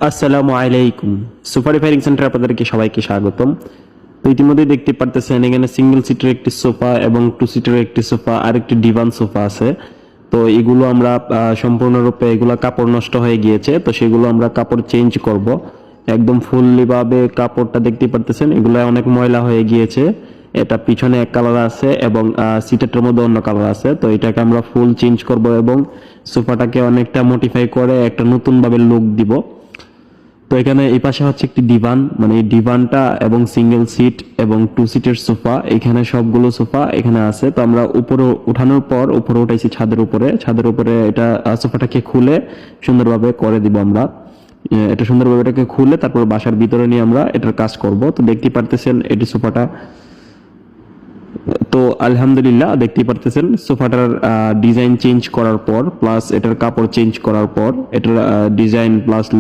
আসসালামু আলাইকুম। Super repairing centre আপনাদেরকে সবাইকে স্বাগতম। তো ইতিমধ্যে দেখতে পারতেছেন এখানে সিঙ্গেল সিটের একটি সোফা এবং টু সিটের একটি সোফা আর একটি ডিভান সোফা আছে। তো এগুলো আমরা সম্পূর্ণরূপে এগুলো কাপড় নষ্ট হয়ে গিয়েছে, তো সেগুলো আমরা কাপড় চেঞ্জ করব। একদম ফুললি ভাবে কাপড়টা দেখতে পারতেছেন, এগুলো অনেক ময়লা হয়ে গিয়েছে। এটা পিছনে এক কালার আছে এবং সিটের মধ্যে অন্য কালার আছে। তো এটাকে আমরা ফুল চেঞ্জ করব এবং সোফাটাকে অনেকটা মডিফাই করে একটা নতুন ভাবে লুক দিব। তো এখানে এই পাশে হচ্ছে একটি ডিভান, মানে এই ডিভানটা এবং সিঙ্গেল সিট এবং টু সিটের সোফা, এখানে সবগুলো সোফা এখানে আছে। তো আমরা উপরে উঠানোর পর উপরে উঠাইছি ছাদের উপরে এটা সোফাটাকে খুলে সুন্দরভাবে করে দিব আমরা। এটা সুন্দরভাবে এটাকে খুলে তারপর বাসার ভিতরে নিয়ে আমরা এটার কাজ করব। তো দেখতে পারতেছেন এটি সোফাটা। তো আলহামদুলিল্লাহ দেখতেই পারতেছেন সোফাটার ডিজাইন চেঞ্জ করার পর প্লাস এটার কাপড় চেঞ্জ করার পর এটার ডিজাইন প্লাস